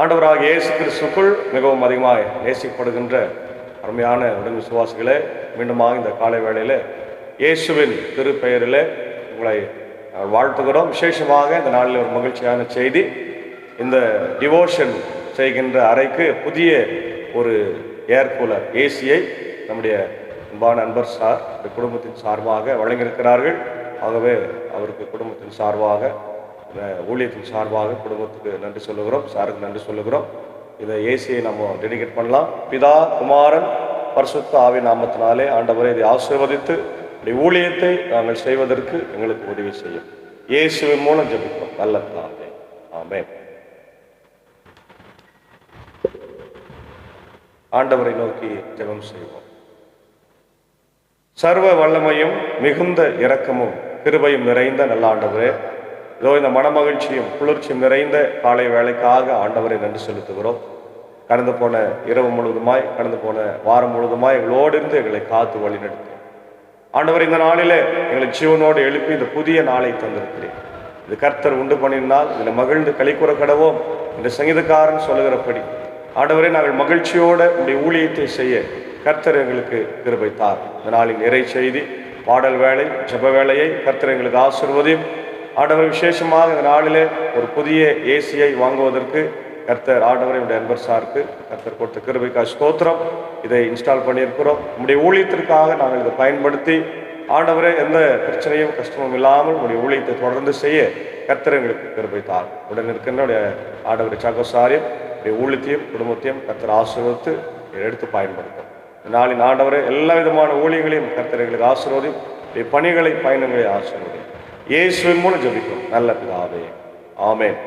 ஆண்டவராகிய இயேசு கிறிஸ்துக்குள் மிகவும் அதிகமாக நேசிக்கப்படுகின்ற அருமையான உடன் விசுவாசிகளே, மீண்டுமாக இந்த காலை வேளையில் இயேசுவின் திருப்பெயரில் உங்களை வாழ்த்துகிறோம். விசேஷமாக இந்த நாளில் ஒரு மகிழ்ச்சியான செய்தி. இந்த டிவோஷன் செய்கின்ற அறைக்கு புதிய ஒரு ஏர் கூலர் ஏசியை நம்முடைய அன்பான நண்பர் சார் இந்த குடும்பத்தின் சார்பாக வழங்கியிருக்கிறார்கள். ஆகவே அவருக்கு குடும்பத்தின் சார்பாக, ஊழியத்தின் சார்பாக குடும்பத்துக்கு நன்றி சொல்லுகிறோம், சாருக்கு நன்றி சொல்லுகிறோம். இந்த ஏசியை நம்ம டெடிகேட் பண்ணலாம். பிதா, குமாரன், பரிசுத்த ஆவி நாமத்தினாலே ஆண்டவரை இதை ஆசீர்வதித்து ஊழியத்தை நாங்கள் செய்வதற்கு எங்களுக்கு உதவி செய்யும். இயேசுவின் மூலம் ஜெபிக்கிறோம் நல்ல பிதாவே, ஆமென். ஆண்டவரை நோக்கி ஜெபம் செய்வோம். சர்வ வல்லமையும் மிகுந்த இரக்கமும் கிருபையும் நிறைந்த நல்ல ஆண்டவரே, இதோ இந்த மனமகிழ்ச்சியும் குளிர்ச்சியும் நிறைந்த காலை வேளைக்காக ஆண்டவரை நன்றி செலுத்துகிறோம். கடந்து போன இரவு முழுவதுமாய், கடந்து போன வாரம் முழுவதுமாய் எங்களோடு இருந்து எங்களை காத்து வழிநடத்தும் ஆண்டவர். இந்த நாளிலே எங்களை ஜீவனோடு எழுப்பி இந்த புதிய நாளை தந்திருக்கிறேன். இது கர்த்தர் உண்டு பண்ணினால் இதில் மகிழ்ந்து களிக்கூற கடவோம் இந்த சங்கீதக்காரன் சொல்லுகிறபடி ஆண்டவரை நாங்கள் மகிழ்ச்சியோடு உடைய ஊழியத்தை செய்ய கர்த்தர் எங்களுக்கு கிருபை தார். இந்த நாளின் நிறை செய்தி பாடல் வேலை, ஜெப வேலையை கர்த்தர் எங்களுக்கு ஆசீர்வதியும். ஆண்டவர் விசேஷமாக இந்த நாளிலே ஒரு புதிய ஏசியை வாங்குவதற்கு கர்த்தர் ஆண்டவரை அன்பர் சாருக்கு கர்த்தர் கொடுத்த கிருபைக்காக ஸ்தோத்திரம். இதை இன்ஸ்டால் பண்ணியிருக்கிறோம். நம்முடைய ஊழியத்திற்காக நாங்கள் இதை பயன்படுத்தி ஆண்டவரை எந்த பிரச்சனையும் கஷ்டமும் இல்லாமல் நம்முடைய ஊழியத்தை தொடர்ந்து செய்ய கர்த்தர் எங்களுக்கு கிருபை தார். உடன் இருக்கின்ற ஆண்டவரை சாக்கோசாரியம் ஊழியத்தையும் குடும்பத்தையும் கர்த்தர் ஆசீர்வதித்து எடுத்து பயன்படுத்தும். நாளின் ஆண்டவரை எல்லா விதமான ஊழியங்களையும் கர்த்தர் எங்களுக்கு ஆசீர்வதியும். பணிகளை பயணங்களை ஆசீர்வதியும். இயேசுவின் மூலம் ஜெபிக்கும் நல்ல பிதாவே, ஆமென்.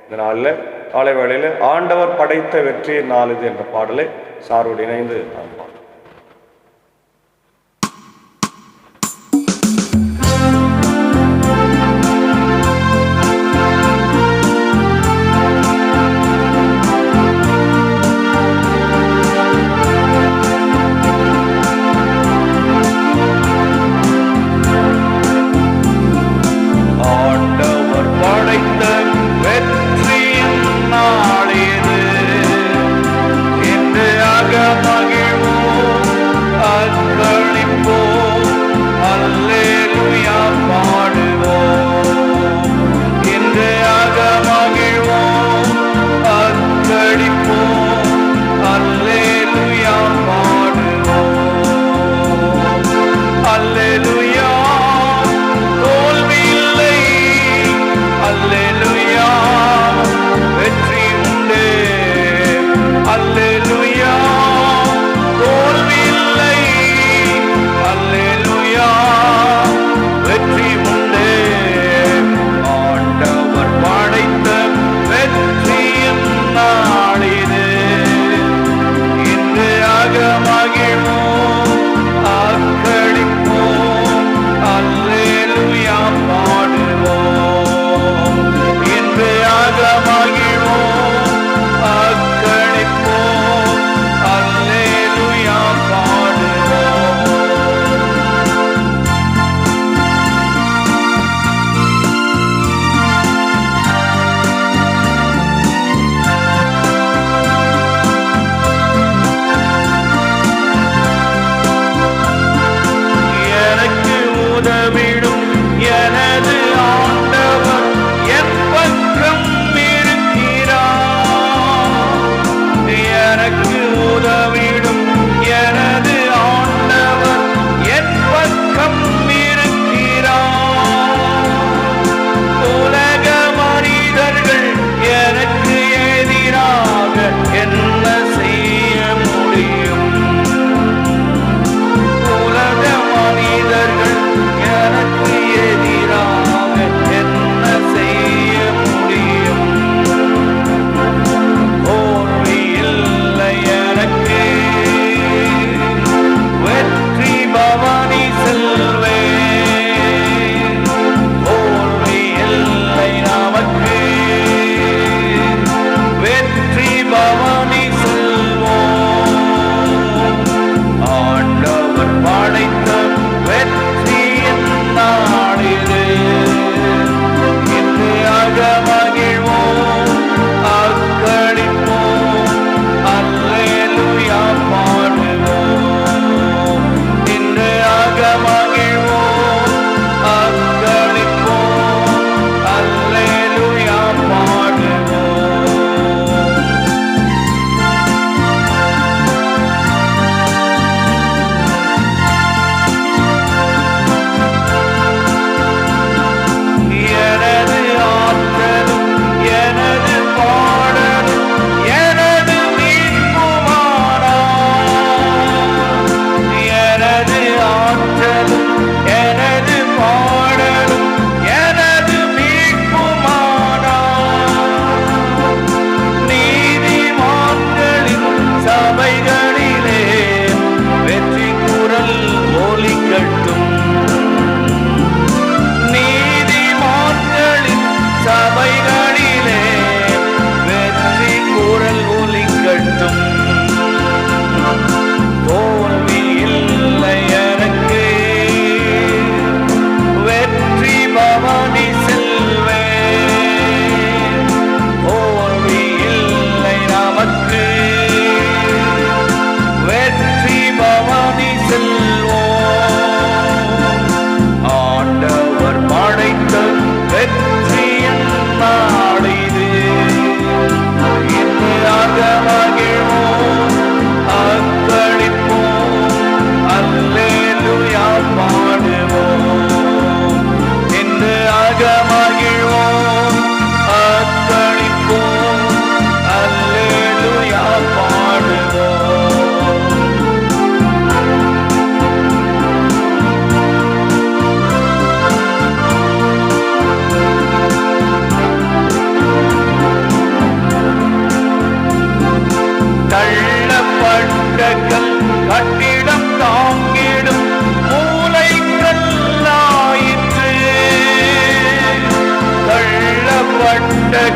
இந்த நாளில் காலை வேளையில் ஆண்டவர் படைத்த வெற்றியின் நாள் இது என்ற பாடலை சாரோடு இணைந்து நாம் பாடுவோம். மகிழ்வோம்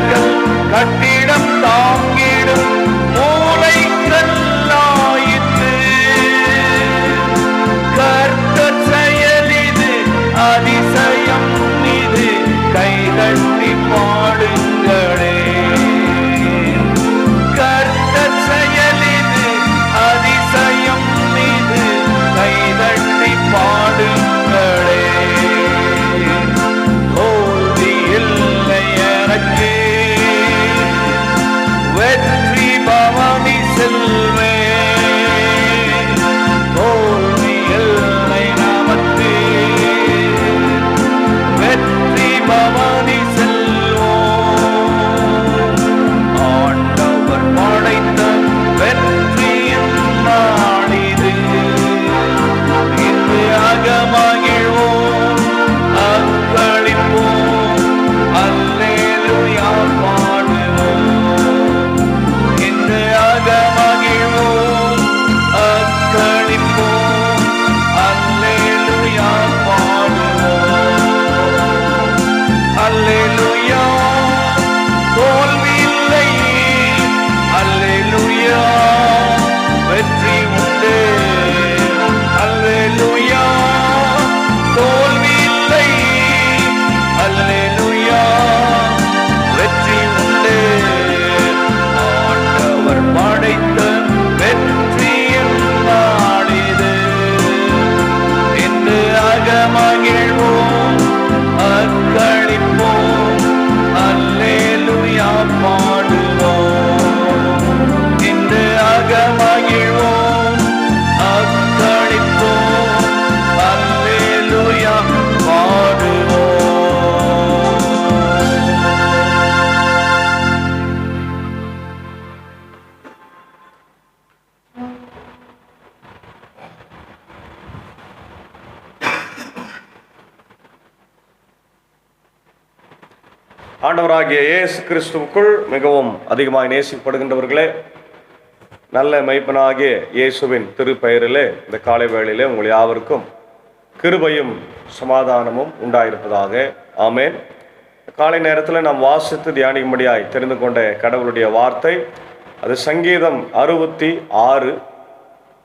கண்கள் கட்டிடம் தாங்கிடும் மூளைக்கல்லாயிற்று. கர்த்தர் செயல் இது, அதிசயம் இது, கைதட்டி பாடுங்களே. கர்த்தர் செயல் இது, அதிசயம் இது, கைதட்டி பாடுங்களே. தோல்வி இல்லை எனக்கு, வெற்றி பவனி செல்வே. தோல்வி இல்லை நமக்கு, வெற்றி பவனி செல்வோம். ஆண்டவர் படைத்த வெற்றியின் நாளிது, இன்று அகமகிழ்வோம், அக்களிப்போம், அல்லேலூயா பாடுவோம். இன்று அகமகிழ்வோம், அக்களிப்போம், அல்லேலூயா பாடுவோம். அல்லேலூயா, தோல்வி இல்லை, அல்லேலூயா, வெற்றி உண்டு. அல்லேலூயா, தோல்வி இல்லை, அல்லேலூயா, வெற்றி உண்டு. ஆண்டவர் படைத்த வெற்றியின் நாளிது, இன்று அகமகிழ்வோம், அக்களிப்போம், அல்லேலூயா பாடுவோம். இன்று அகமகிழ்வோம், அக்களிப்போம், அல்லேலூயா பாடுவோம். ஆண்டவராகிய இயேசு கிறிஸ்துவுக்குள் மிகவும் அதிகமாக நேசிக்கப்படுகின்றவர்களே, நல்ல மெய்ப்பனாகிய இயேசுவின் திருப்பெயரிலே இந்த காலை வேளையிலே உங்கள் யாவருக்கும் கிருபையும் சமாதானமும் உண்டாயிருப்பதாக. ஆமேன். காலை நேரத்தில் நாம் வாசித்து தியானிக்கும்படியாய் தெரிந்து கொண்ட கடவுளுடைய வார்த்தை, அது சங்கீதம் 66.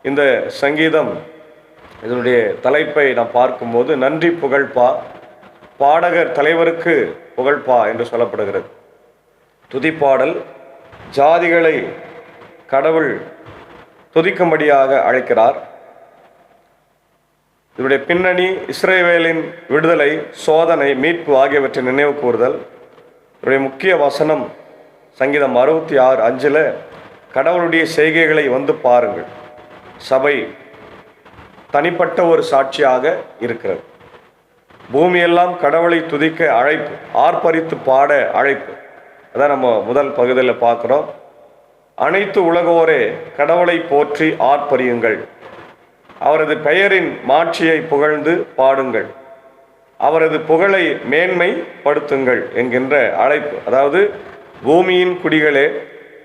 இந்த சங்கீதம், இதனுடைய தலைப்பை நாம் பார்க்கும்போது நன்றி புகழ்பா, பாடகர் தலைவருக்கு புகழ்பா என்று சொல்லப்படுகிறது. துதிப்பாடல் ஜாதிகளை கடவுள் துதிக்கும்படியாக அழைக்கிறார். இதனுடைய பின்னணி இஸ்ரவேலின் விடுதலை, சோதனை, மீட்பு ஆகியவற்றை நினைவு கூறுதல். இதனுடைய முக்கிய வசனம் சங்கீதம் 66:5, கடவுளுடைய செய்கைகளை வந்து பாருங்கள். சபை தனிப்பட்ட ஒரு சாட்சியாக இருக்கிறது. பூமியெல்லாம் கடவுளை துதிக்க அழைப்பு, ஆர்ப்பரித்து பாட அழைப்பு. அதான் நம்ம முதல் பகுதியில் பார்க்குறோம். அனைத்து உலகோரே கடவுளை போற்றி ஆர்ப்பரியுங்கள், அவரது பெயரின் மாட்சியை புகழ்ந்து பாடுங்கள், அவரது புகழை மேன்மைப்படுத்துங்கள் என்கின்ற அழைப்பு. அதாவது பூமியின் குடிகளே,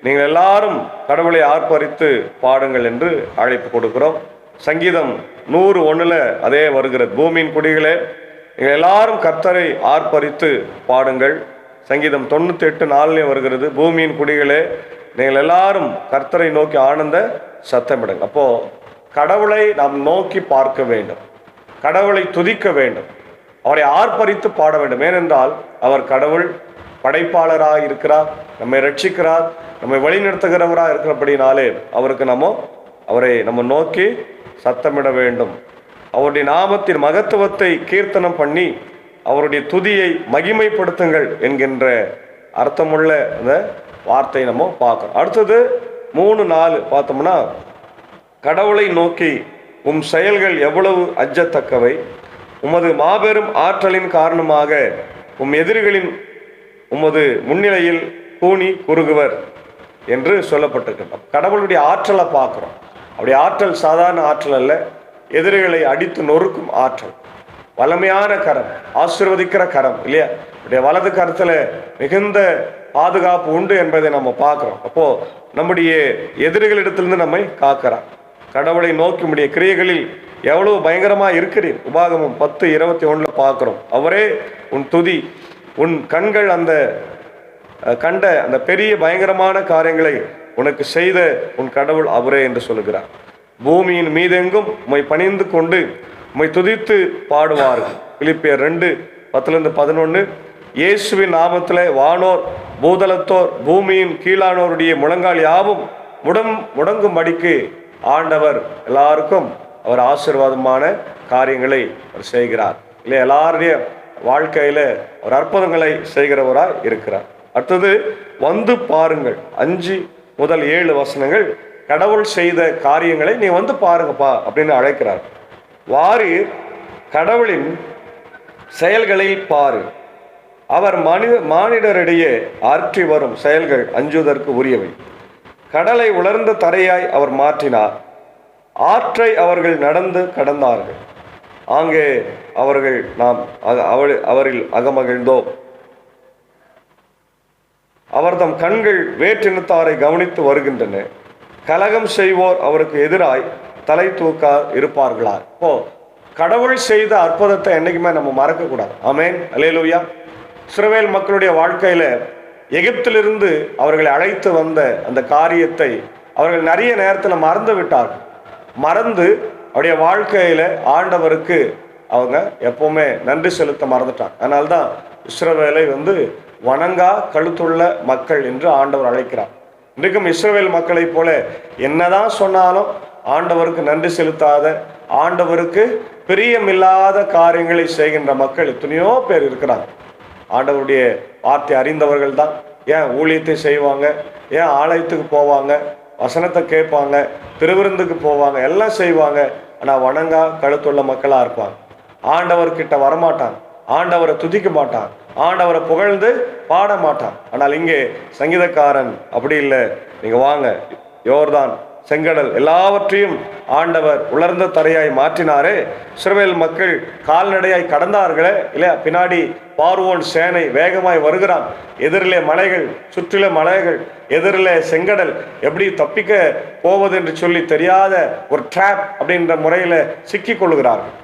நீங்கள் எல்லாரும் கடவுளை ஆர்ப்பரித்து பாடுங்கள் என்று அழைப்பு கொடுக்கிறோம். சங்கீதம் 101 அதே வருகிறது. பூமியின் குடிகளே, நீங்கள் எல்லாரும் கர்த்தரை ஆர்ப்பரித்து பாடுங்கள். சங்கீதம் 98:4 வருகிறது. பூமியின் குடிகளே, நீங்கள் எல்லாரும் கர்த்தரை நோக்கி ஆனந்த சத்தமிடுங்க. அப்போ கடவுளை நாம் நோக்கி பார்க்க வேண்டும், கடவுளை துதிக்க வேண்டும், அவரை ஆர்ப்பரித்து பாட வேண்டும். ஏனென்றால் அவர் கடவுள், படைப்பாளராக இருக்கிறார், நம்மை ரட்சிக்கிறார், நம்மை வழிநடத்துகிறவராக இருக்கிறபடினாலே அவருக்கு அவரை நம்ம நோக்கி சத்தமிட வேண்டும். அவருடைய நாமத்தின் மகத்துவத்தை கீர்த்தனம் பண்ணி அவருடைய துதியை மகிமைப்படுத்துங்கள் என்கின்ற அர்த்தமுள்ள அந்த வார்த்தை நம்ம பார்க்கணும். அடுத்தது 3-4 பார்த்தோம்னா, கடவுளை நோக்கி உம் செயல்கள் எவ்வளவு அஞ்சத்தக்கவை, உமது மாபெரும் ஆற்றலின் காரணமாக உம் எதிரிகளின் உமது முன்னிலையில் கூனி குறுகுவர் என்று சொல்லப்பட்டிருக்கிறது. கடவுளுடைய ஆற்றலை பார்க்குறோம். அவருடைய ஆற்றல் சாதாரண ஆற்றல் அல்ல, எதிரிகளை அடித்து நொறுக்கும் ஆற்றல், வல்லமையான கரம், ஆசீர்வதிக்கிற கரம் இல்லையா. அவருடைய வலது கரத்தில் மிகுந்த பாதுகாப்பு உண்டு என்பதை நம்ம பார்க்குறோம். அப்போது நம்முடைய எதிரிகளிடத்திலிருந்து நம்மை காக்கிறார். கடவுளை நோக்கி முடிய கிரியைகளில் எவ்வளவு பயங்கரமாக இருக்கிறீர். உபாகமம் 10:21 பார்க்குறோம். அவரே உன் துதி, உன் கண்கள் அந்த கண்ட அந்த பெரிய பயங்கரமான காரியங்களை உனக்கு செய்த உன் கடவுள் அவரே என்று சொல்லுகிறார். பூமியின் மீதெங்கும் உம்மை பணிந்து கொண்டு உம்மை துதித்து பாடுவார்கள். பிலிப்பியர் 2:10-11. இயேசுவின் நாமத்திலே வானோர் பூதலத்தோர் பூமியின் கீழானோருடைய முழங்கால் யாவும் முடங்கும்படிக்கு ஆண்டவர் எல்லாருக்கும் அவர் ஆசீர்வாதமான காரியங்களை அவர் செய்கிறார். இல்லை, எல்லாருடைய வாழ்க்கையில ஒரு அற்புதங்களை செய்கிறவராய் இருக்கிறார். அடுத்தது வந்து பாருங்கள். 5-7 கடவுள் செய்த காரியங்களை நீ வந்து பாருங்கப்பா அப்படின்னு அழைக்கிறார். வாரீர் கடவுளின் செயல்களில் பாரு, அவர் மானிடரிடையே ஆற்றி வரும் செயல்கள் அஞ்சுவதற்கு உரியவை. கடலை உலர்ந்த தரையாய் அவர் மாற்றினார், ஆற்றை அவர்கள் நடந்து கடந்தார்கள், அங்கே அவர்கள் அவரில் அகமகிழ்ந்தோம். அவர்தம் கண்கள் வேற்றினத்தாரை கவனித்து வருகின்றன, கலகம் செய்வோர் அவருக்கு எதிராய் தலை தூக்க இருப்பார்களா. இப்போ கடவுள் செய்த அற்புதத்தை என்னைக்குமே நம்ம மறக்க கூடாது. ஆமென், அல்லேலூயா. இஸ்ரவேல் மக்களுடைய வாழ்க்கையில எகிப்திலிருந்து அவர்களை அழைத்து வந்த அந்த காரியத்தை அவர்கள் நிறைய நேரத்தில் மறந்து விட்டார்கள். மறந்து அவருடைய வாழ்க்கையில ஆண்டவருக்கு அவங்க எப்பவுமே நன்றி செலுத்த மறந்துட்டாங்க. அதனால்தான் இஸ்ரவேலை வணங்கா கழுத்துள்ள மக்கள் என்று ஆண்டவர் அழைக்கிறார். இன்றைக்கும் இஸ்ரவேல் மக்களை போல என்னதான் சொன்னாலும் ஆண்டவருக்கு நன்றி செலுத்தாத, ஆண்டவருக்கு பிரியமில்லாத காரியங்களை செய்கின்ற மக்கள் எத்தனையோ பேர் இருக்கிறாங்க. ஆண்டவருடைய வார்த்தை அறிந்தவர்கள் தான் ஏன் ஊழியத்தை செய்வாங்க, ஏன் ஆலயத்துக்கு போவாங்க, வசனத்தை கேட்பாங்க, திருவிருந்துக்கு போவாங்க, எல்லாம் செய்வாங்க. ஆனால் வணங்கா கழுத்துள்ள மக்களாக இருப்பாங்க. ஆண்டவர்கிட்ட வரமாட்டாங்க, ஆண்டவரை துதிக்க மாட்டான், ஆண்டவரை புகழ்ந்து பாட மாட்டான். ஆனால் இங்கே சங்கீதக்காரன் அப்படி இல்லை. நீங்கள் வாங்க, யோர்தான் செங்கடல் எல்லாவற்றையும் ஆண்டவர் உலர்ந்த தரையாய் மாற்றினாரே. இஸ்ரவேல் மக்கள் கால்நடையாய் கடந்தார்களே இல்லையா, பின்னாடி பார்வோன் சேனை வேகமாய் வருகிறான், எதிரிலே மலைகள், சுற்றில மலைகள், எதிரிலே செங்கடல், எப்படி தப்பிக்க போவது என்று சொல்லி தெரியாத ஒரு ட்ராப் அப்படின்ற முறையில் சிக்கி கொள்ளுகிறார்கள்,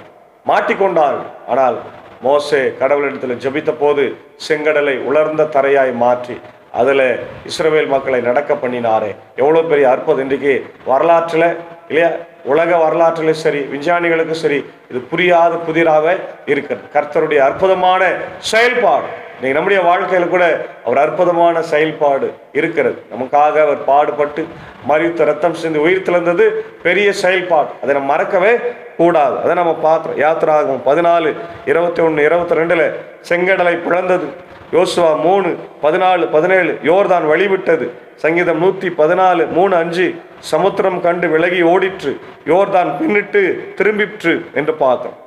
மாட்டிக்கொண்டார்கள். ஆனால் மோசே கடவுளிடத்தில் ஜெபித்த போது செங்கடலை உலர்ந்த தரையாய் மாற்றி அதில் இஸ்ரவேல் மக்களை நடக்க பண்ணினாரே. எவ்வளோ பெரிய அற்புதம்! இன்றைக்கு வரலாற்றில் இல்லையா, உலக வரலாற்றிலும் சரி, விஞ்ஞானிகளுக்கும் சரி, இது புரியாத புதிராகவே இருக்கிறது. கர்த்தருடைய அற்புதமான செயல்பாடு இன்னைக்கு நம்முடைய வாழ்க்கையில் கூட அவர் அற்புதமான செயல்பாடு இருக்கிறது. நமக்காக அவர் பாடுபட்டு மரித்து ரத்தம் சிந்தி உயிர் திறந்தது பெரிய செயல்பாடு. அதை நம்ம மறக்கவே கூடாது. அதை நம்ம பார்க்குறோம். யாத்திராகமம் 14:21-22 செங்கடலை பிளந்தது. யோசுவா 3:14-17 யோர்தான் வழிவிட்டது. சங்கீதம் 114:3-5 சமுத்திரம் கண்டு விலகி ஓடிற்று, யோர்தான் பின்னிட்டு திரும்பிற்று என்று பார்த்தோம்.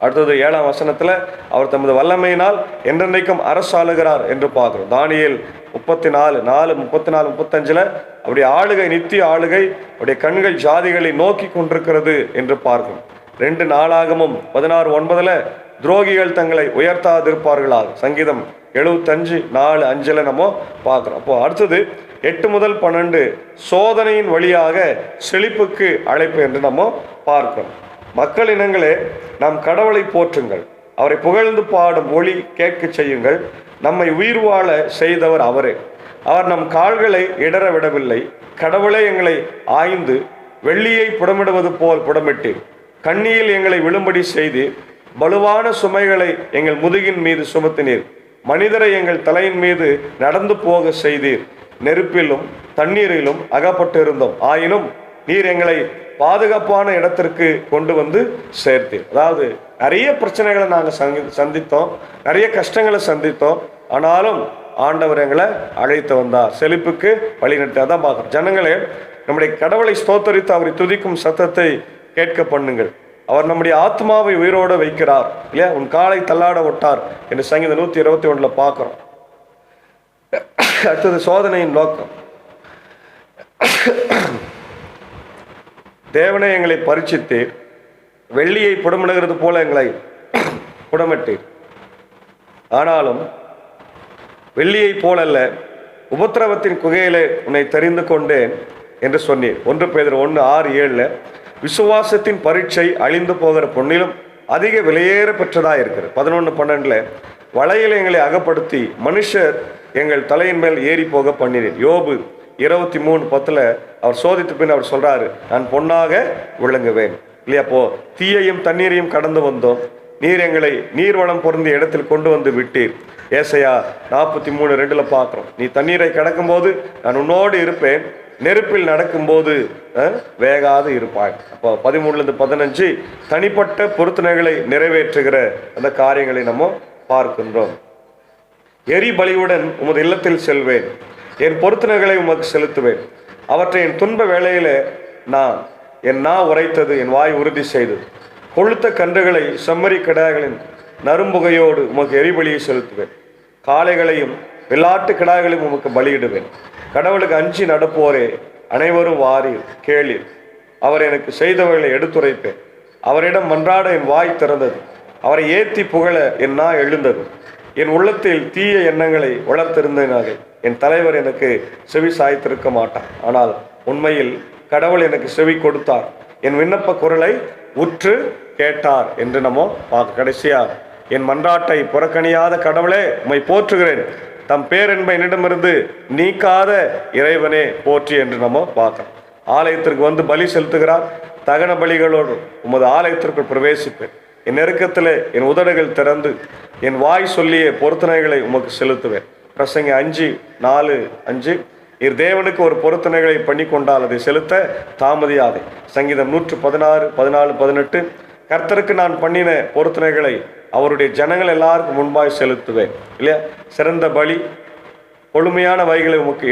அடுத்தது 7ஆம் வசனத்தில் அவர் தமது வல்லமையினால் என்றென்றைக்கும் அரசாளுகிறார் என்று பார்க்கிறோம். தானியேல் 34:34-35 அவருடைய ஆளுகை நித்திய ஆளுகை, அவருடைய கண்கள் ஜாதிகளை நோக்கி கொண்டிருக்கிறது என்று பார்க்கிறோம். 2 நாளாகமும் 16:9 துரோகிகள் தங்களை உயர்த்தாதிருப்பார்களாக. சங்கீதம் 75:4-5 நம்ம பார்க்கிறோம். அப்போ அடுத்தது 8-12 சோதனையின் வழியாக செழிப்புக்கு அழைப்பு என்று நம்ம பார்க்கிறோம். மக்கள் இனங்களே, நாம் கடவுளை போற்றுங்கள், அவரை புகழ்ந்து பாடும் ஒளி கேட்க செய்யுங்கள். நம்மை உயிர் வாழ செய்தவர் அவரே. அவர் நம் கால்களை இடற விடவில்லை. கடவுளே எங்களை ஆய்ந்து வெள்ளியை புடமிடுவது போல் புடமிட்டீர். கண்ணியில் எங்களை விழும்படி செய்து பலுவான சுமைகளை எங்கள் முதுகின் மீது சுமத்தினீர். மனிதரை எங்கள் தலையின் மீது நடந்து போக செய்தீர். நெருப்பிலும் தண்ணீரிலும் அகப்பட்டிருந்தோம், ஆயினும் நீர் எங்களை பாதுகாப்பான இடத்திற்கு கொண்டு வந்து சேர்த்தீர். அதாவது நிறைய பிரச்சனைகளை நாங்கள் சந்தித்தோம், நிறைய கஷ்டங்களை சந்தித்தோம். ஆனாலும் ஆண்டவர் எங்களை அழைத்து வந்தார், செழிப்புக்கு வழிநடத்தி. அதான் பார்க்குறோம். ஜனங்களே, நம்முடைய கடவுளை ஸ்தோத்தரித்து அவரை துதிக்கும் சத்தத்தை கேட்க பண்ணுங்கள். அவர் நம்முடைய ஆத்மாவை உயிரோடு வைக்கிறார் இல்லையா, உன் காலை தள்ளாட விட்டார் என்று சங்கீதம் 121 பார்க்கிறோம். அடுத்தது சோதனையின் நோக்கம். தேவனே எங்களை பரீட்சித்தீர், வெள்ளியை புடமிடுகிறது போல எங்களை புடமிட்டீர். ஆனாலும் வெள்ளியை போலல்ல, உபத்திரவத்தின் குகையிலே உன்னை தெரிந்து கொண்டேன் என்று சொன்னீர். 1 பேதுரு 1:6-7 விசுவாசத்தின் பரீட்சை அழிந்து போகிற பொன்னிலும் அதிக விலையேற பெற்றதாக இருக்கிறது. 11:12 வலையில் எங்களை அகப்படுத்தி மனுஷர் எங்கள் தலையின் மேல் ஏறி போக பண்ணினேன். யோபு 23:10 அவர் சோதித்த பின் அவர் சொல்றாரு, நான் பொன்னாக விளங்குவேன் இல்லையா. அப்போ தீயையும் தண்ணீரையும் கடந்து வந்தோம், நீர் எங்களை நீர்வளம் பொருந்திய இடத்தில் கொண்டு வந்து விட்டீர். ஏசாயா 43:2 பார்க்கிறோம், நீ தண்ணீரை கடக்கும் போது நான் உன்னோடு இருப்பேன், நெருப்பில் நடக்கும்போது வேகாது இருப்பாய். அப்போ 13-15 தனிப்பட்ட பொருத்தனைகளை நிறைவேற்றுகிற அந்த காரியங்களை நம்ம பார்க்கின்றோம். எரி பலியுடன் உமது இல்லத்தில் செல்வேன், என் பொருத்தனைகளை உமக்கு செலுத்துவேன், அவற்றை என் துன்ப வேளையில என் நா உரைத்தது, என் வாய் உறுதி செய்தது. கொழுத்த கன்றுகளை செம்மறி கிடாய்களின் நறும்புகையோடு உமக்கு எரிபலியை செலுத்துவேன், காளைகளையும் வெள்ளாட்டு கிடாய்களையும் உமக்கு பலியிடுவேன். கடவுளுக்கு அஞ்சி நடப்போரே அனைவரும் வாரீர் கேளீர், அவர் எனக்கு செய்தவர்களை எடுத்துரைப்பேன். அவரிடம் மன்றாட என் வாய் திறந்தது, அவரை ஏத்தி புகழ என் நா எழுந்தது. என் உள்ளத்தில் தீய எண்ணங்களை வளர்த்திருந்தேனாக என் தலைவர் எனக்கு செவி சாய்த்திருக்க மாட்டார். ஆனால் உண்மையில் கடவுள் எனக்கு செவி கொடுத்தார், என் விண்ணப்ப குரலை உற்று கேட்டார் என்று நம்ம பார்க்க. கடைசியா, என் மன்றாட்டை புறக்கணியாத கடவுளே உம்மை போற்றுகிறேன், தம் பேரென்பை என்னிடமிருந்து நீக்காத இறைவனே போற்றி என்று நம்ம பார்க்கிறோம். ஆலயத்திற்கு வந்து பலி செலுத்துகிறார், தகன பலிகளோடு உமது ஆலயத்திற்குள் பிரவேசிப்பேன். என் நெருக்கத்திலே என் உதடுகள் திறந்து என் வாய் சொல்லிய பொருத்தனைகளை உமக்கு செலுத்துவேன். பிரசங்கி 5:4-5 இர் தேவனுக்கு ஒரு பொருத்தனைகளை பண்ணி கொண்டால் அதை செலுத்த தாமதியாதே. சங்கீதம் 116:14-18 கர்த்தருக்கு நான் பண்ணின பொருத்தனைகளை அவருடைய ஜனங்கள் எல்லாருக்கும் முன்பாய் செலுத்துவேன் இல்லையா. சிறந்த பலி கொழுமையான வைகளை உமக்கு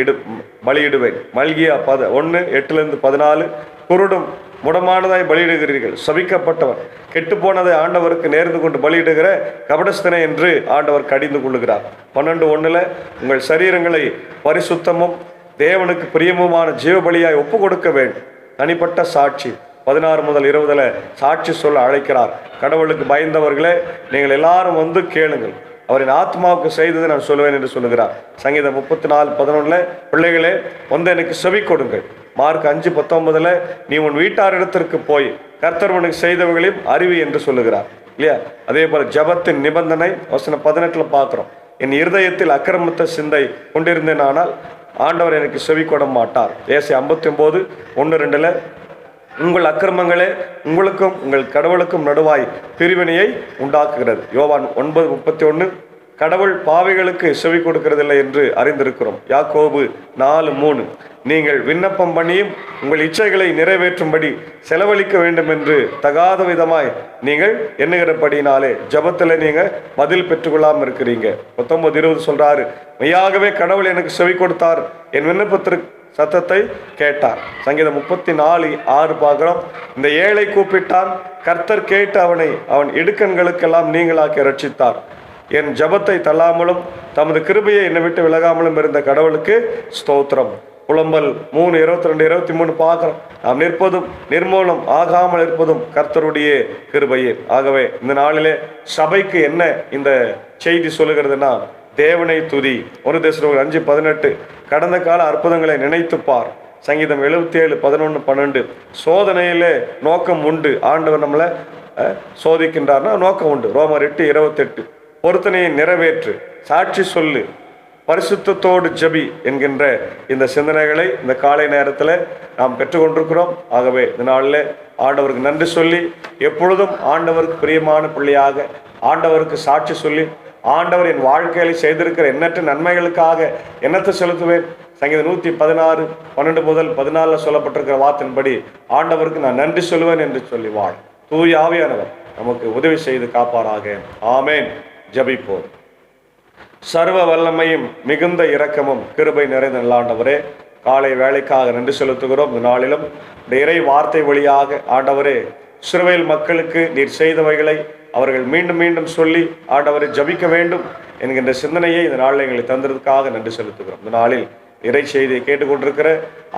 பலியிடுவேன். மல்கியா 1:8-14 குருடும் முடமானதாய் பலியிடுகிறீர்கள், சபிக்கப்பட்டவர் கெட்டுப்போனதை ஆண்டவருக்கு நேர்ந்து கொண்டு பலியிடுகிற கபடஸ்தனை என்று ஆண்டவர் கடிந்து கொள்ளுகிறார். 12:1 உங்கள் சரீரங்களை பரிசுத்தமும் தேவனுக்கு பிரியமுமான ஜீவ பலியாய் ஒப்பு கொடுக்க வேண்டும். தனிப்பட்ட சாட்சி 16-20 சாட்சி சொல்ல அழைக்கிறார். கடவுளுக்கு பயந்தவர்களே நீங்கள் எல்லாரும் வந்து கேளுங்கள், அவரின் ஆத்மாவுக்கு செய்தது நான் சொல்லுவேன் என்று சொல்லுகிறார். சங்கீதம் 34:11 பிள்ளைகளே வந்து எனக்கு செவி கொடுங்கள். மார்க் 5:19 நீ உன் வீட்டாரிடத்திற்கு போய் கர்த்தர் உனக்கு செய்தவர்களையும் அறிவி என்று சொல்லுகிறார் இல்லையா. அதே போல ஜபத்தின் நிபந்தனை வசனம் 18 பார்க்கிறோம், என் இருதயத்தில் அக்கிரமத்த சிந்தை கொண்டிருந்தேன் ஆனால் ஆண்டவர் எனக்கு செவி கொட மாட்டார். ஏசாயா 59:1-2 உங்கள் அக்கிரமங்களே உங்களுக்கும் உங்கள் கடவுளுக்கும் நடுவாய் பிரிவினையை உண்டாக்குகிறது. யோவான் 9:31 கடவுள் பாவிகளுக்கு செவி கொடுக்கிறதில்லை என்று அறிந்திருக்கிறோம். யாக்கோபு 4:3 நீங்கள் விண்ணப்பம் பண்ணியும் உங்கள் இச்சைகளை நிறைவேற்றும்படி செலவழிக்க வேண்டும் என்று தகாத விதமாய் நீங்கள் எண்ணுகிறபடினாலே ஜபத்தில் நீங்க பதில் பெற்றுக்கொள்ளாமல் இருக்கிறீங்க. 19:20 சொல்றாரு, மெய்யாகவே கடவுள் எனக்கு செவி கொடுத்தார், என் விண்ணப்பத்திற்கு சத்தத்தை கேட்டார். சங்கீதம் 34:6 பார்க்கிறோம், இந்த ஏழை கூப்பிட்டான், கர்த்தர் கேட்டு அவன் இடுக்கண்களுக்கெல்லாம் நீங்களாக்கி ரட்சித்தார். என் ஜபத்தை தள்ளாமலும் தமது கிருபையை என்னை விட்டு விலகாமலும் இருந்த கடவுளுக்கு ஸ்தோத்திரம். புலம்பல் 3:22-23 பார்க்கிறோம், நாம் நிற்பதும் நிர்மூலம் ஆகாமல் இருப்பதும் கர்த்தருடைய கிருபையே. ஆகவே இந்த நாளிலே சபைக்கு என்ன இந்த செய்தி சொல்லுகிறதுனா, தேவனை துதி. 1 தெசலோனிக்கர் 5:18 கடந்த கால அற்புதங்களை நினைத்துப்பார். சங்கீதம் 77:11-12 சோதனையிலே நோக்கம் உண்டு, ஆண்டவர் நம்மளை சோதிக்கின்றார்னா நோக்கம் உண்டு. ரோமர் 8:28 பொருத்தனையை நிறைவேற்று, சாட்சி சொல்லு, பரிசுத்தத்தோடு ஜெபி என்கின்ற இந்த சிந்தனைகளை இந்த காலை நேரத்தில் நாம் பெற்றுக்கொண்டிருக்கிறோம். ஆகவே இந்த நாளில் ஆண்டவருக்கு நன்றி சொல்லி எப்பொழுதும் ஆண்டவருக்கு பிரியமான பிள்ளையாக ஆண்டவருக்கு சாட்சி சொல்லி ஆண்டவர் என் வாழ்க்கையில் செய்திருக்கிற எண்ணற்ற நன்மைகளுக்காக எண்ணத்தை செலுத்துவேன். சங்கீதம் 112:12-14 சொல்லப்பட்டிருக்கிற வார்த்தையின்படி ஆண்டவருக்கு நான் நன்றி சொல்லுவேன் என்று சொல்லி வாழ். தூய ஆவியானவர் நமக்கு உதவி செய்து காப்பாராக. ஆமேன். ஜபிப்போம். சர்வ வல்லமையும் மிகுந்த இரக்கமும் கிருபை நிறைந்த நல்லாண்டவரே, காலை வேலைக்காக நன்றி செலுத்துகிறோம். இந்த நாளிலும் இறை வார்த்தை வழியாக ஆண்டவரே இஸ்ரவேல் மக்களுக்கு நீர் செய்தவைகளை அவர்கள் மீண்டும் மீண்டும் சொல்லி ஆண்டவரை ஜபிக்க வேண்டும் என்கின்ற சிந்தனையை இந்த நாளில் எங்களை தந்ததுக்காக நன்றி செலுத்துகிறோம். இந்த நாளில் இறை செய்தியை கேட்டுக்கொண்டிருக்கிற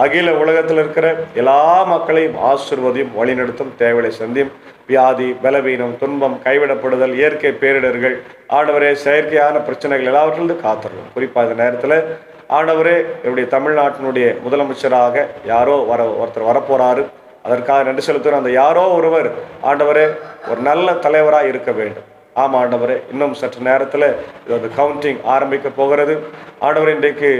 அகில உலகத்தில் இருக்கிற எல்லா மக்களையும் ஆசீர்வதியும் வழிநடத்தும், தேவையை சந்தியும். வியாதி, பலவீனம், துன்பம், கைவிடப்படுதல், இயற்கை பேரிடர்கள், ஆண்டவரே செயற்கையான பிரச்சனைகள் எல்லாவற்றிலிருந்து காத்துடணும். குறிப்பாக இந்த நேரத்தில் ஆண்டவரே என்னுடைய தமிழ்நாட்டினுடைய முதலமைச்சராக யாரோ ஒருத்தர் வரப்போறாரு, அதற்காக நன்றி செலுத்துகிறோம். அந்த யாரோ ஒருவர் ஆண்டவரே ஒரு நல்ல தலைவராக இருக்க வேண்டும். ஆமாம் ஆண்டவரே, இன்னும் சற்று நேரத்தில் இது கவுண்டிங் ஆரம்பிக்க போகிறது. ஆண்டவர், இன்றைக்கு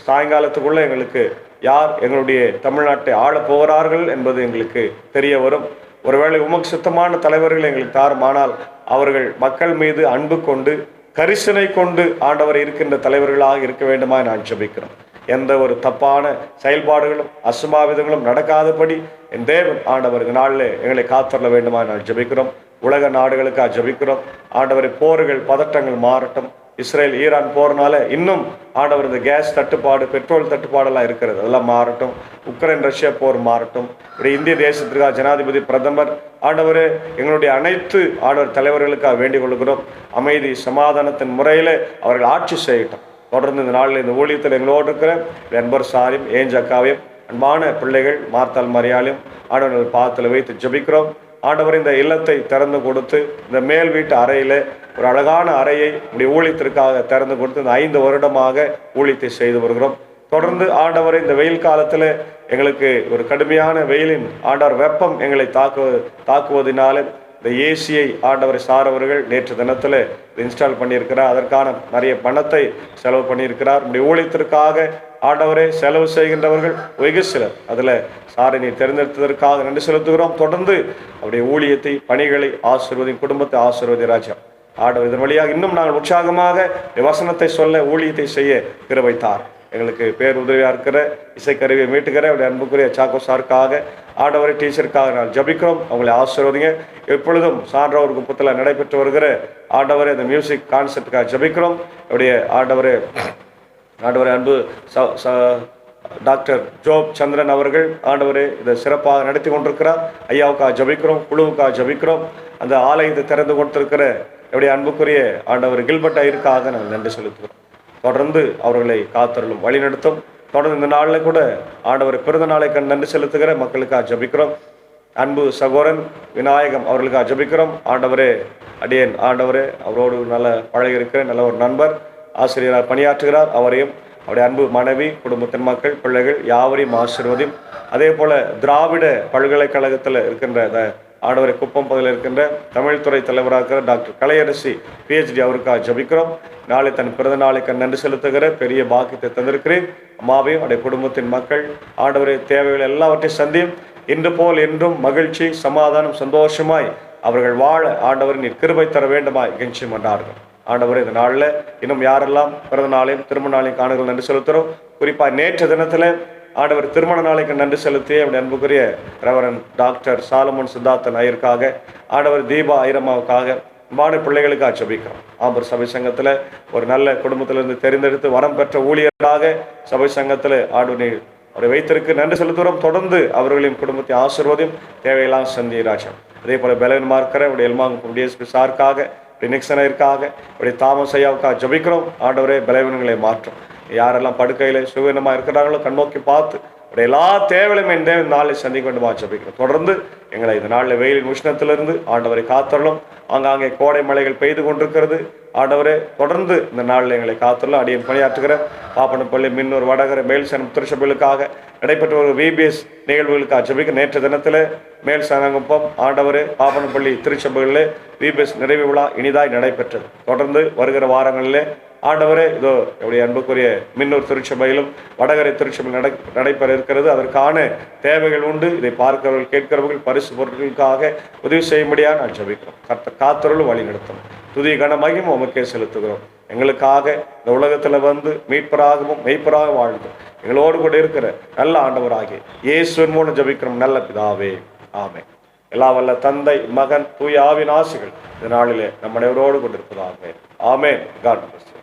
சாயங்காலத்துக்குள்ளே எங்களுக்கு யார் எங்களுடைய தமிழ்நாட்டை ஆள போகிறார்கள் என்பது எங்களுக்கு தெரிய வரும். ஒருவேளை உமக்கு சுத்தமான தலைவர்கள் எங்களுக்கு தாருமானால் அவர்கள் மக்கள் மீது அன்பு கொண்டு கரிசனை கொண்டு ஆண்டவர் இருக்கின்ற தலைவர்களாக இருக்க வேண்டுமா நான் ஜெபிக்கிறோம். எந்த ஒரு தப்பான செயல்பாடுகளும் அசுமாவிதங்களும் நடக்காதபடி என் தேவன் ஆண்டவர் இந்த நாளில் எங்களை காத்தரல வேண்டுமா நான் ஜெபிக்கிறோம். உலக நாடுகளுக்காக ஜெபிக்கிறோம். ஆண்டவரை போர்கள் பதட்டங்கள் மாறட்டும். இஸ்ரேல் ஈரான் போறனால இன்னும் ஆண்டவர் இந்த கேஸ் தட்டுப்பாடு பெட்ரோல் தட்டுப்பாடெல்லாம் இருக்கிறது, அதெல்லாம் மாறட்டும். உக்ரைன் ரஷ்யா போர் மாறட்டும். இப்படி இந்திய தேசத்திற்காக ஜனாதிபதி பிரதமர் ஆண்டவர் எங்களுடைய அனைத்து ஆண்டவர் தலைவர்களுக்காக வேண்டிக் கொள்கிறோம். அமைதி சமாதானத்தின் முறையில் அவர்கள் ஆட்சி செய்யட்டும். தொடர்ந்து இந்த நாளில் இந்த ஊழியத்தில் எங்களோடு இருக்கிற அன்பர் சாரியும் ஏஞ்சக்காவையும் அன்பான பிள்ளைகள் மார்த்தால் மரியாளையும் ஆண்டவர்கள் பாதத்தில் வைத்து ஜெபிக்கிறோம். ஆண்டவர் இந்த இல்லத்தை திறந்து கொடுத்து இந்த மேல் வீட்டு அறையில் ஒரு அழகான அறையை இப்படி ஊழியத்திற்காக திறந்து கொடுத்து இந்த 5 வருடமாக ஊழியத்தை செய்து வருகிறோம். தொடர்ந்து ஆண்டவர் இந்த வெயில் காலத்தில் எங்களுக்கு ஒரு கடுமையான வெயிலின் ஆண்டவர் வெப்பம் எங்களை தாக்குவதனால இந்த ஏசியை ஆண்டவரை சாரவர்கள் நேற்று தினத்தில் இன்ஸ்டால் பண்ணியிருக்கிறார். அதற்கான நிறைய பணத்தை செலவு பண்ணியிருக்கிறார். இப்படி ஊழியத்திற்காக ஆண்டவரை செலவு செய்கின்றவர்கள் வெகு சிலர். அதில் சாரை நீ தேர்ந்தெடுத்ததற்காக நன்றி செலுத்துகிறோம். தொடர்ந்து அவருடைய ஊழியத்தை பணிகளை ஆசீர்வதி, குடும்பத்தை ஆசீர்வதி ராஜா. ஆண்டவர் இதன் வழியாக இன்னும் நாங்கள் உற்சாகமாக வசனத்தை சொல்ல ஊழியத்தை செய்ய கிருபைத்தார். எங்களுக்கு பேர் உதவியாக இருக்கிற இசைக்கருவியை மீட்டுக்கிற அவருடைய அன்புக்குரிய சாக்கோ சாருக்காக ஆண்டவரை டீச்சருக்காக நான் ஜபிக்கிறோம். அவங்களை ஆசீர்வதிங்க. எப்பொழுதும் சான்றவர் குப்பத்தில் நடைபெற்று வருகிற ஆண்டவரை இந்த மியூசிக் கான்செப்டுக்காக ஜபிக்கிறோம். அவருடைய ஆண்டவரே அன்பு டாக்டர் ஜோப் சந்திரன் அவர்கள் ஆண்டவரே இதை சிறப்பாக நடத்தி கொண்டிருக்கிறார். ஐயாவுக்காக ஜபிக்கிறோம், குழுவுக்காக ஜபிக்கிறோம். அந்த ஆலயத்தை திறந்து கொடுத்திருக்கிற என்னுடைய அன்புக்குரிய ஆண்டவர் கில்பர்ட் ஐயருக்காக நாங்கள் நன்றி செலுத்துகிறோம். தொடர்ந்து அவர்களை காத்தருளும் வழிநடத்தும். தொடர்ந்து இந்த நாளில் கூட ஆண்டவர் பிறந்த நாளை கண்டு நன்றி செலுத்துகிற மக்களுக்காக ஜபிக்கிறோம். அன்பு சகோதரன் விநாயகம் அவர்களுக்காக ஜபிக்கிறோம். ஆண்டவரே அடியேன் ஆண்டவரே அவரோடு நல்ல பழகி இருக்கிற நல்ல ஒரு நண்பர், ஆசிரியராக பணியாற்றுகிறார். அவரையும் அவருடைய அன்பு மனைவி, குடும்பத்தின் மக்கள், பிள்ளைகள் யாவரையும் ஆசீர்வதியும். அதே போல திராவிட பல்கலைக்கழகத்தில் இருக்கின்ற ஆண்டவரை குப்பம் பகுதியில் இருக்கின்ற தமிழ் துறை தலைவராக இருக்கிற டாக்டர் கலையரசி PhD அவருக்காக ஜபிக்கிறோம். நாளை தன் பிறந்த நாளைக்கு நன்றி செலுத்துகிற பெரிய பாக்கியத்தை தந்திருக்கிறேன். அம்மாவையும் அவருடைய குடும்பத்தின் மக்கள் ஆண்டவரை தேவைகள் எல்லாவற்றையும் சந்தியும். இன்று போல் என்றும் மகிழ்ச்சி சமாதானம் சந்தோஷமாய் அவர்கள் வாழ ஆண்டவர் நீர் கிருபை தர வேண்டுமாய் கெஞ்சி மன்றார்கள். ஆண்டவர் இந்த நாளில் இன்னும் யாரெல்லாம் பிறந்த நாளையும் திருமண நாளையும் காணுங்கள் நன்றி செலுத்துகிறோம். குறிப்பாக நேற்று தினத்தில் ஆண்டவர் திருமண நாளைக்கு நன்றி செலுத்திய அவருடைய அன்புக்குரிய ரெவரன் டாக்டர் சாலமன் சித்தார்த்தன் ஐயருக்காக, ஆண்டவர் தீபா ஐரம்மாவுக்காக, மாணவ பிள்ளைகளுக்காக ஜெபிக்கிறோம். ஆம்பூர் சபை சங்கத்தில் ஒரு நல்ல குடும்பத்திலிருந்து தெரிந்தெடுத்து வரம் பெற்ற ஊழியராக சபை சங்கத்தில் ஆண்டவரை அவரை வைத்திருக்கு நன்றி செலுத்துகிறோம். தொடர்ந்து அவர்களின் குடும்பத்தை ஆசீர்வதியும் தேவையெல்லாம் சந்தி ராஜா. அதே போல பெலன் மார்க்கரை அவருடைய எல்மாங்கும் DSP சாருக்காக, நிக்சனருக்காக, அவருடைய தாமஸ் ஐயாவுக்காக ஜபிக்கிறோம். ஆண்டவரே பலவீனங்களை மாற்றும். யாரெல்லாம் படுக்கையில் சுகவீனமாக இருக்கிறாங்களோ கண்ணோக்கி பார்த்து அவருடைய எல்லா தேவையும் என் தேவன் நாளை சந்திக்க வேண்டுமா ஜபிக்கிறோம். தொடர்ந்து எங்களை இந்த நாளில் வெயிலின் உஷ்ணத்திலிருந்து ஆண்டவரை காத்தரலும். ஆங்காங்கே கோடை மழைகள் பெய்து கொண்டிருக்கிறது. ஆண்டவரே தொடர்ந்து இந்த நாளில் எங்களை காத்தரலும். அடியன் பணியாற்றுகிற பாப்பனப்பள்ளி, மின்னூர், வடகரை, மேல்சனம் திருச்சபைகளுக்காக நடைபெற்ற ஒரு VBS நிகழ்வுகளுக்காக ஜபிக்க நேற்று தினத்தில் மேல் சனங்குப்பம் ஆண்டவரே பாப்பனப்பள்ளி திருச்சபைகளில் VBS நிறைவு விழா இனிதாய் நடைபெற்றது. தொடர்ந்து வருகிற வாரங்களிலே ஆண்டவரே இதோ என்னுடைய அன்புக்குரிய மின்னூர் திருச்சபையிலும் வடகரை திருச்சபையில் நடைபெற இருக்கிறது. அதற்கான தேவைகள் உண்டு. இதை பார்க்கிறவர்கள் கேட்கிறவர்கள் பரிசு பொருட்களுக்காக உதவி செய்யும்படியாக நான் ஜெபிக்கிறோம். காத்தருளும் வழி நடத்தும். துதி கன மகிமை உமக்கே செலுத்துகிறோம். எங்களுக்காக இந்த உலகத்தில் வந்து மீட்பராகவும் மெய்ப்பராக வாழ்ந்து எங்களோடு கூட இருக்கிற நல்ல ஆண்டவராகிய இயேசுவின் மூலம் ஜெபிக்கிறோம் நல்ல பிதாவே, ஆமென். எல்லா வல்ல தந்தை, மகன், தூய ஆவியின் ஆசிகள் இந்த நாளிலே நம்ம அனைவரோடு கொண்டிருப்பதாக. ஆமென். God plus.